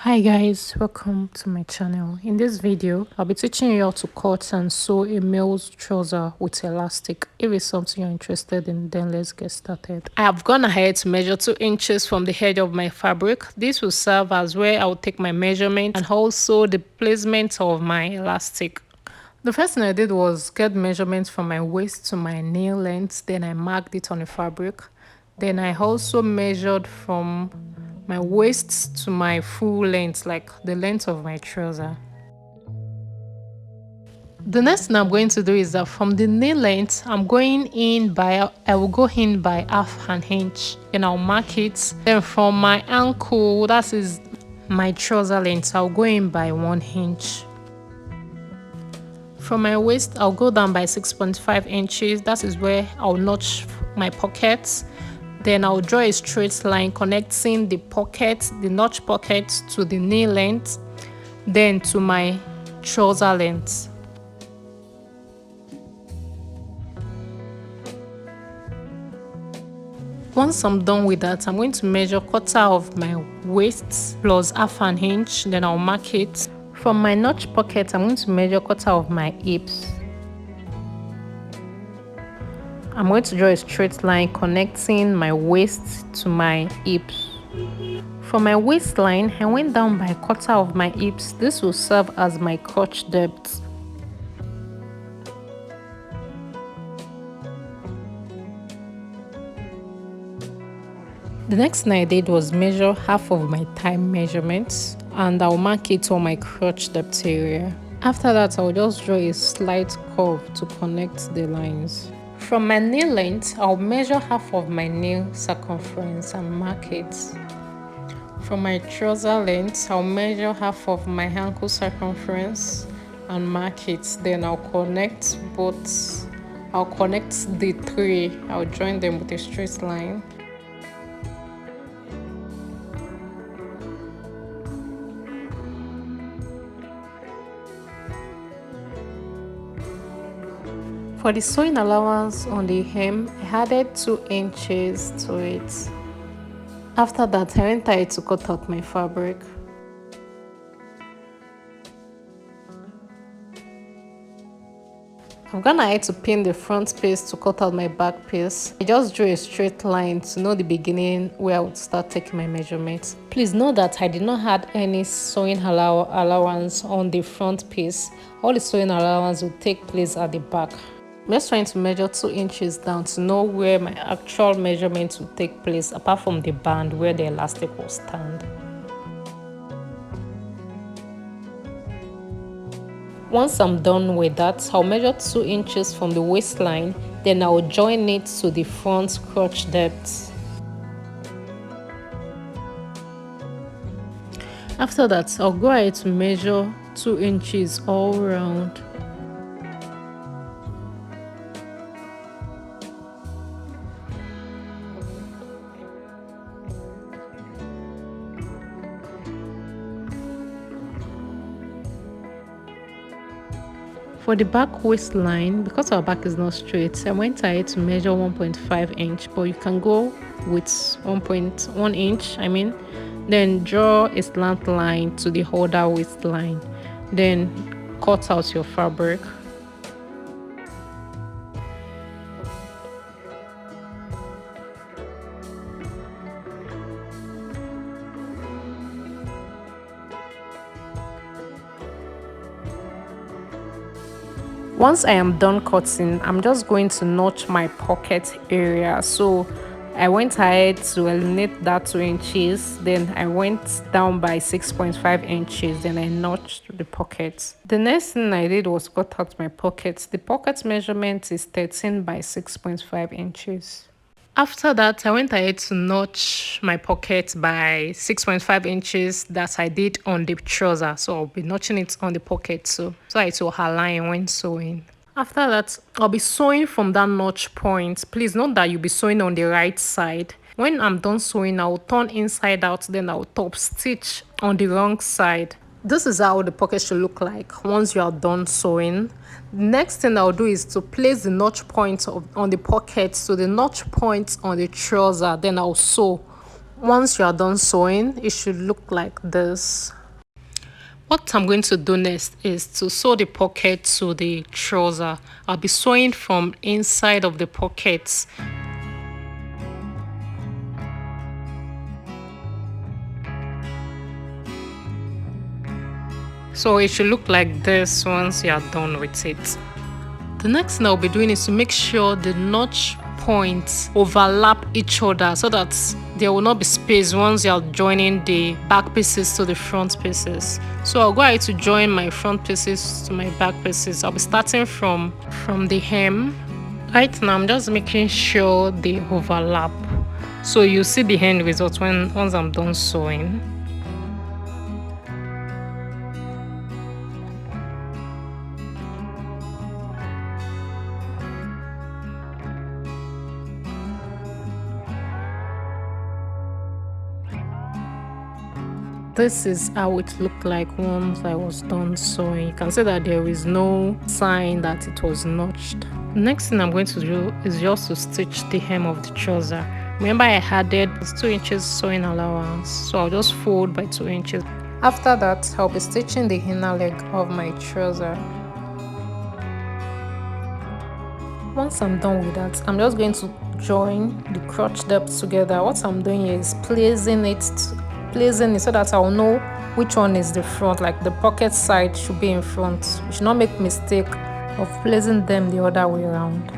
Hi guys, welcome to my channel. In this video, I'll be teaching you how to cut and sew a male's trouser with elastic. If it's something you're interested in, then let's get started. I have gone ahead to measure 2 inches from the edge of my fabric. This will serve as where I will take my measurement and also the placement of my elastic. The first thing I did was get measurements from my waist to my knee length, then I marked it on the fabric. Then I also measured from my waist to my full length, like the length of my trouser. The next thing I'm going to do is that from the knee length, I will go in by half an inch, and I'll mark it. Then from my ankle, that is my trouser length, I'll go in by 1 inch. From my waist, I'll go down by 6.5 inches. That is where I'll notch my pockets. Then I'll draw a straight line connecting the notch pocket to the knee length, then to my trouser length. Once I'm done with that, I'm going to measure quarter of my waist plus half an inch, then I'll mark it. From my notch pocket, I'm going to measure quarter of my hips. I'm going to draw a straight line connecting my waist to my hips. From my waistline, I went down by a quarter of my hips. This will serve as my crotch depth. The next thing I did was measure half of my thigh measurements, and I'll mark it on my crotch depth area. After that, I'll just draw a slight curve to connect the lines. From my knee length, I'll measure half of my knee circumference and mark it. From my trouser length, I'll measure half of my ankle circumference and mark it. Then I'll connect the three. I'll join them with a straight line. For the sewing allowance on the hem, I added 2 inches to it. After that, I went ahead to cut out my fabric. I'm gonna ahead to pin the front piece to cut out my back piece. I just drew a straight line to know the beginning where I would start taking my measurements. Please note that I did not add any sewing allowance on the front piece. All the sewing allowance will take place at the back. I'm just trying to measure 2 inches down to know where my actual measurement will take place, apart from the band where the elastic will stand. Once I'm done with that, I'll measure 2 inches from the waistline, then I'll join it to the front crotch depth. After that, I'll go ahead to measure 2 inches all around. For the back waistline, because our back is not straight, I went ahead to measure 1.5 inch, but you can go with 1.1 inch, then draw a slant line to the other waistline, then cut out your fabric. Once I am done cutting, I'm just going to notch my pocket area. So I went ahead to eliminate that 2 inches, then I went down by 6.5 inches, then I notched the pockets. The next thing I did was cut out my pockets. The pocket measurement is 13 by 6.5 inches. After that, I went ahead to notch my pocket by 6.5 inches that I did on the trouser. So I'll be notching it on the pocket too, so it will align when sewing. After that, I'll be sewing from that notch point. Please note that you'll be sewing on the right side. When I'm done sewing, I'll turn inside out, then I'll top stitch on the wrong side. This is how the pocket should look like once you are done sewing. The next thing I'll do is to place the notch point on the pocket to the notch point on the trouser, then I'll sew. Once you are done sewing, it should look like this. What I'm going to do next is to sew the pocket to the trouser. I'll be sewing from inside of the pockets. So it should look like this once you are done with it. The next thing I'll be doing is to make sure the notch points overlap each other so that there will not be space once you're joining the back pieces to the front pieces. So I'll go ahead to join my front pieces to my back pieces. I'll be starting from the hem. Right now I'm just making sure they overlap. So you see the end result once I'm done sewing. This is how it looked like once I was done sewing. You can see that there is no sign that it was notched. Next thing I'm going to do is just to stitch the hem of the trouser. Remember I added 2 inches sewing allowance, so I'll just fold by 2 inches. After that, I'll be stitching the inner leg of my trouser. Once I'm done with that, I'm just going to join the crotch depth together. What I'm doing here is placing it so that I'll know which one is the front. Like the pocket side should be in front. You should not make mistake of placing them the other way around.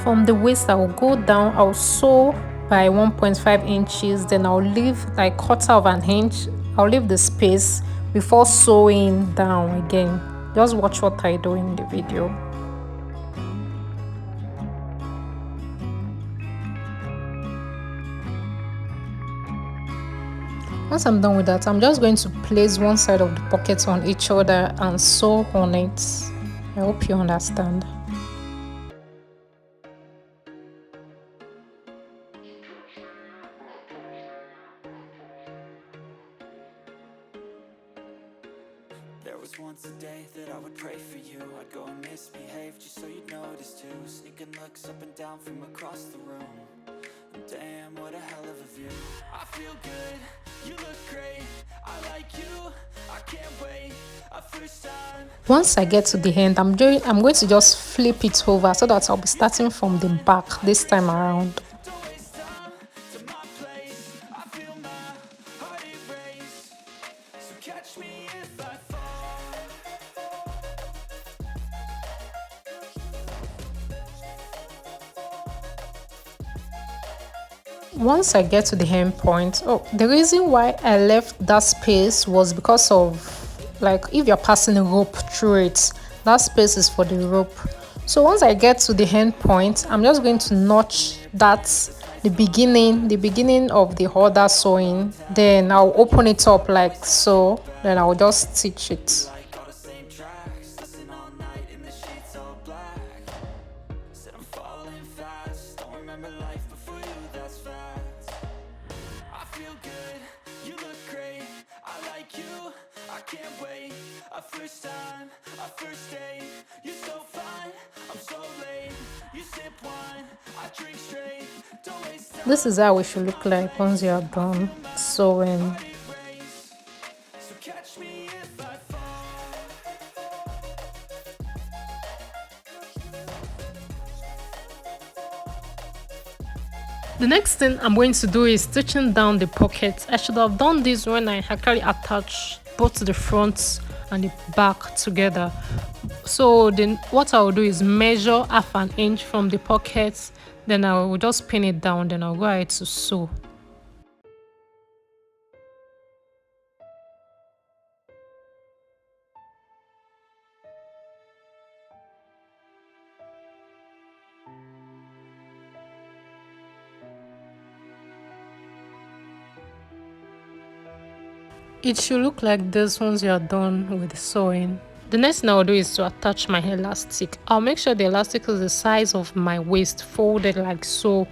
From the waist, I will go down. I'll sew by 1.5 inches. Then I'll leave like 1/4 of an inch. I'll leave the space before sewing down again. Just watch what I do in the video. Once I'm done with that, I'm just going to place one side of the pocket on each other and sew on it. I hope you understand. There was once a day that I would pray for you. I'd go and misbehave just so you'd notice too. Sneaking looks up and down from across the room. Damn, what a hell of a view. I feel good, you look great. I like you, I can't wait. A first time. Once I get to the end, I'm going to just flip it over so that I'll be starting from the back this time around. Catch me if I fall. Once I get to the hem point, the reason why I left that space was because of, like, if you're passing a rope through it, that space is for the rope. So once I get to the end point, I'm just going to notch that the beginning of the other sewing. Then I'll open it up like so. Then I'll just stitch it. I can't wait. A first time, a first date. You're so fine, I'm so late. You sip wine, I drink straight. Don't waste time. This is how it should look like once you are done sewing. So catch me if I fall. The next thing I'm going to do is stitching down the pockets. I should have done this when I actually attached both the front and the back together. So then what I will do is measure 1/2 inch from the pockets, then I will just pin it down, then I'll go ahead to sew. It should look like this once you are done with sewing. The next thing I'll do is to attach my elastic. I'll make sure the elastic is the size of my waist, folded like so.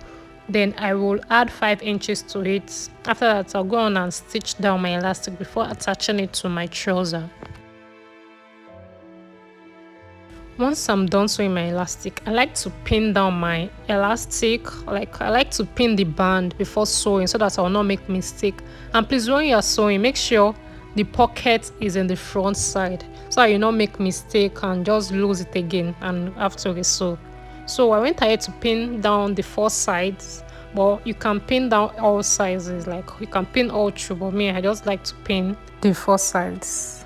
Then I will add 5 inches to it. After that, I'll go on and stitch down my elastic before attaching it to my trouser. Once I'm done sewing my elastic, I like to pin down my elastic. Like I like to pin the band before sewing so that I will not make mistake. And please, when you are sewing, make sure the pocket is in the front side so that you not make mistake and just lose it again and have to resew. So I went ahead to pin down the four sides, but you can pin down all sizes. Like you can pin all through, but me, I just like to pin the four sides.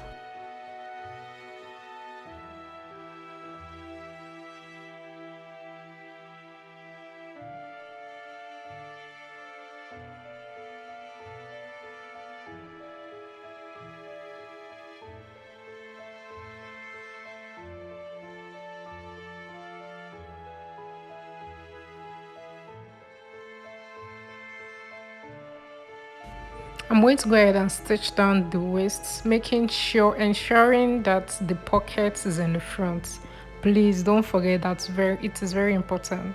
I'm going to go ahead and stitch down the waist, ensuring that the pocket is in the front. Please don't forget it is very important.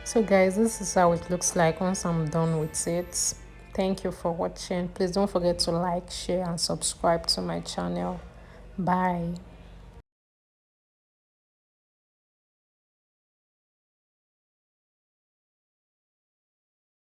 So guys, this is how it looks like once I'm done with it. Thank you for watching. Please don't forget to like, share and subscribe to my channel. Bye.